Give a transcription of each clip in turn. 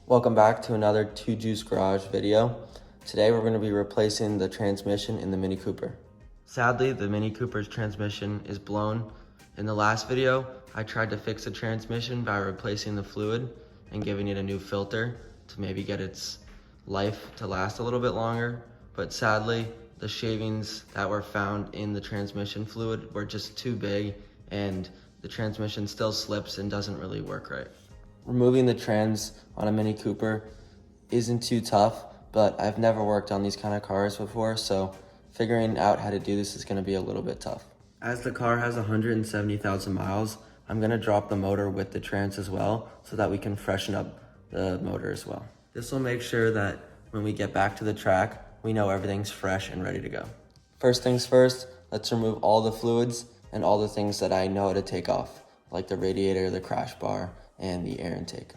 Welcome back to another Two Juice Garage video. Today we're going to be replacing the transmission in the Mini Cooper. Sadly, the Mini Cooper's transmission is blown. In the last video, I tried to fix the transmission by replacing the fluid and giving it a new filter to maybe get its life to last a little bit longer. But sadly, the shavings that were found in the transmission fluid were just too big and the transmission still slips and doesn't really work right. Removing the trans on a Mini Cooper isn't too tough, but I've never worked on these kind of cars before, so figuring out how to do this is going to be a little bit tough. As the car has 170,000 miles, I'm going to drop the motor with the trans as well so that we can freshen up the motor as well. This will make sure that when we get back to the track, we know everything's fresh and ready to go. First things first, let's remove all the fluids and all the things that I know how to take off, like the radiator, the crash bar, and the air intake.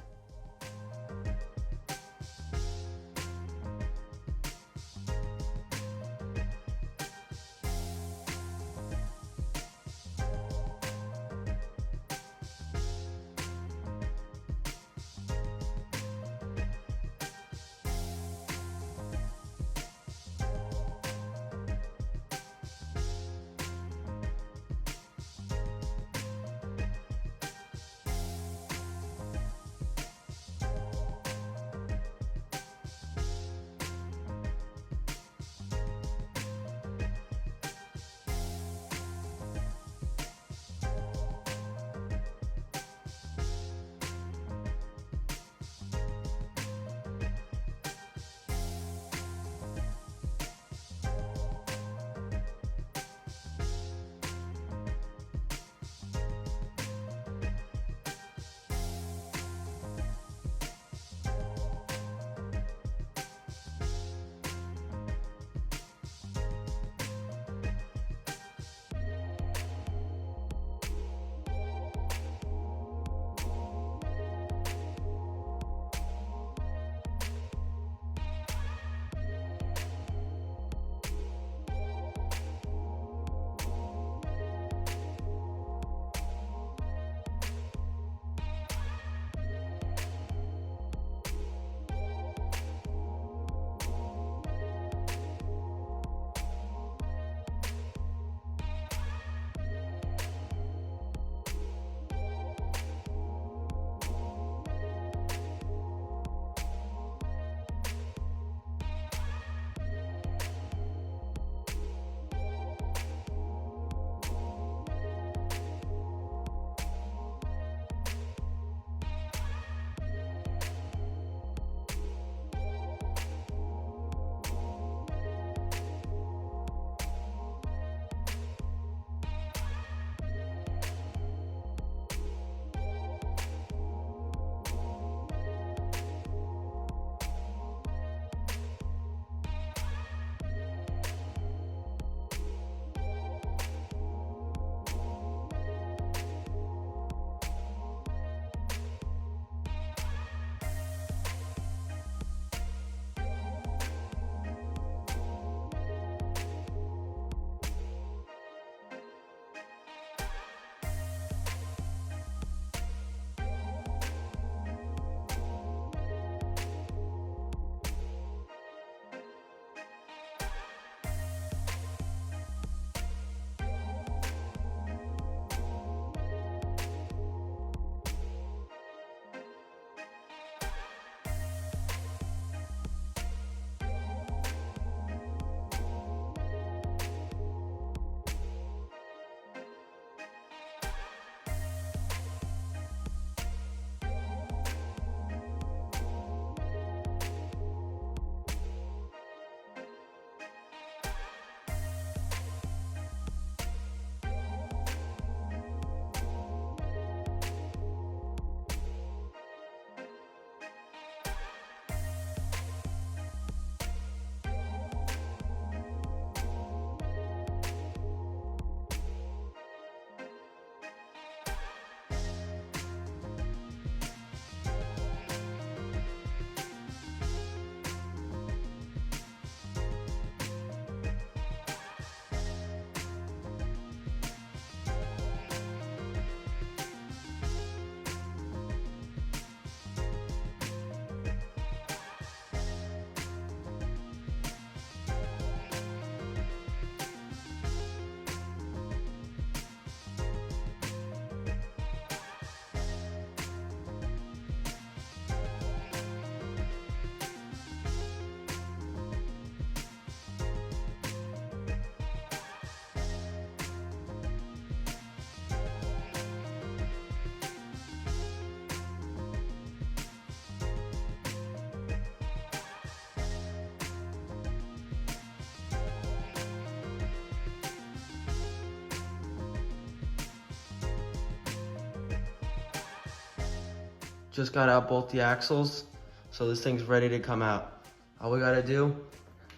Just got out both the axles, so this thing's ready to come out. All we gotta do,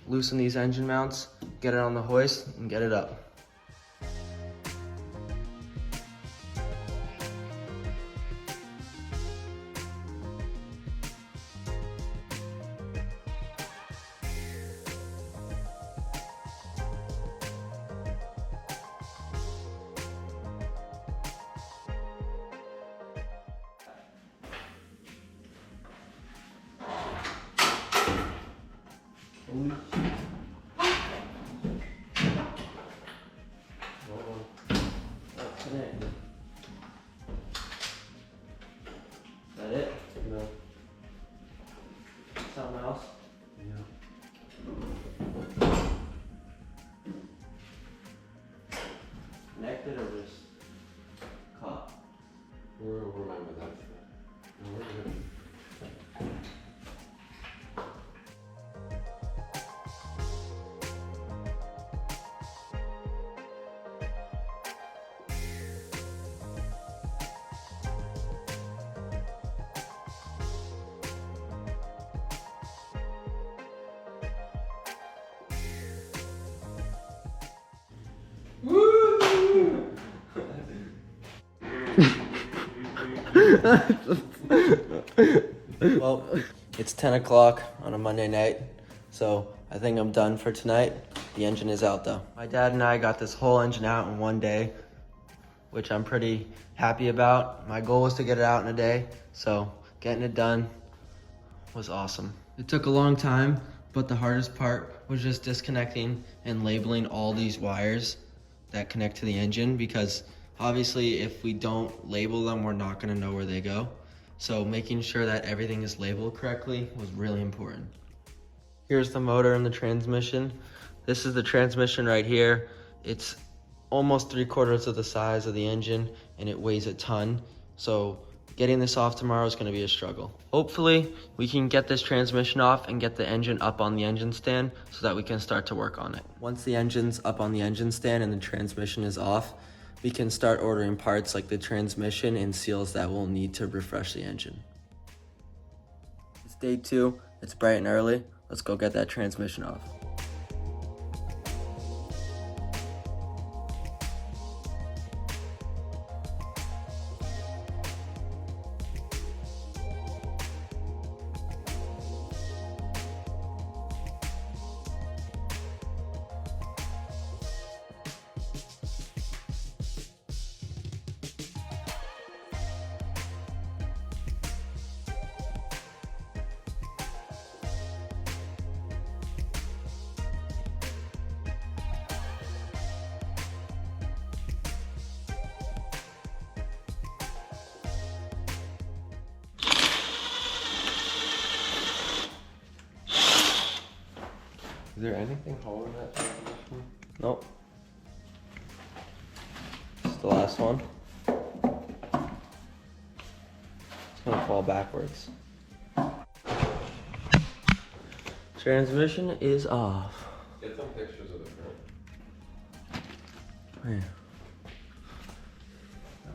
loosen these engine mounts, get it on the hoist, and get it up. Is that it? No. Something else? Yeah. Connected or just caught? We're fine with that. No, we're good. Well, it's 10 o'clock on a Monday night, so I think I'm done for tonight. The engine is out though. My dad and I got this whole engine out in one day, which I'm pretty happy about. My goal was to get it out in a day, so getting it done was awesome. It took a long time, but the hardest part was just disconnecting and labeling all these wires that connect to the engine, because obviously if we don't label them, we're not gonna know where they go. So making sure that everything is labeled correctly was really important. Here's the motor and the transmission. This is the transmission right here. It's almost 3/4 of the size of the engine and it weighs a ton. So getting this off tomorrow is gonna be a struggle. Hopefully we can get this transmission off and get the engine up on the engine stand so that we can start to work on it. Once the engine's up on the engine stand and the transmission is off, we can start ordering parts like the transmission and seals that we'll need to refresh the engine. It's day 2, it's bright and early. Let's go get that transmission off. Is there anything holding that transmission? Nope. It's the last one. It's gonna fall backwards. Transmission is off. Get some pictures of the front. Yeah.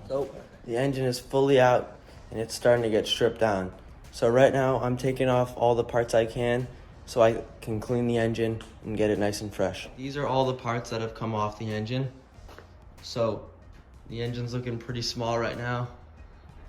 So the engine is fully out and it's starting to get stripped down. So right now I'm taking off all the parts I can so I can clean the engine and get it nice and fresh. These are all the parts that have come off the engine. So the engine's looking pretty small right now.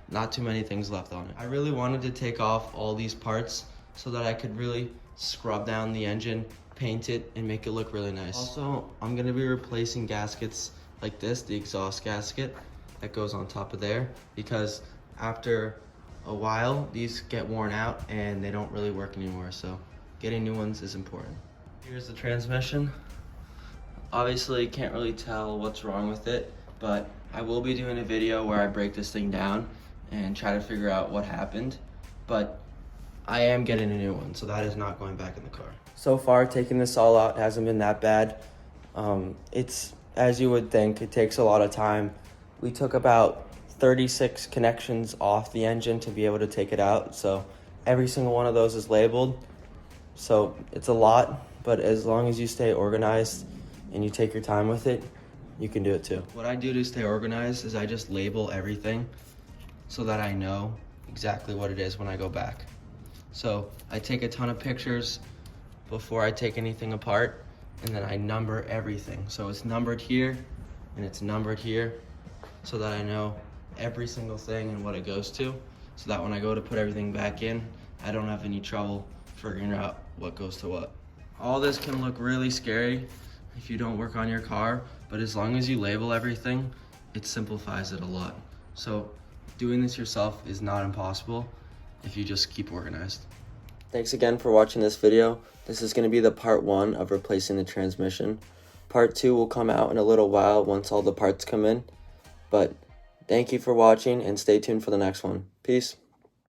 Not too many things left on it. I really wanted to take off all these parts so that I could really scrub down the engine, paint it, and make it look really nice. Also, I'm gonna be replacing gaskets like this, the exhaust gasket that goes on top of there, because after a while, these get worn out and they don't really work anymore, so getting new ones is important. Here's the transmission. Obviously, can't really tell what's wrong with it, but I will be doing a video where I break this thing down and try to figure out what happened, but I am getting a new one, so that is not going back in the car. So far, taking this all out hasn't been that bad. It's, as you would think, it takes a lot of time. We took about 36 connections off the engine to be able to take it out, so every single one of those is labeled. So it's a lot, but as long as you stay organized and you take your time with it, you can do it too. What I do to stay organized is I just label everything so that I know exactly what it is when I go back. So I take a ton of pictures before I take anything apart, and then I number everything. So it's numbered here and it's numbered here, so that I know every single thing and what it goes to, so that when I go to put everything back in, I don't have any trouble figuring out what goes to what. All this can look really scary if you don't work on your car, but as long as you label everything, it simplifies it a lot. So doing this yourself is not impossible if you just keep organized. Thanks again for watching this video. This is going to be the part 1 of replacing the transmission. Part 2 will come out in a little while once all the parts come in. But thank you for watching and stay tuned for the next one. Peace.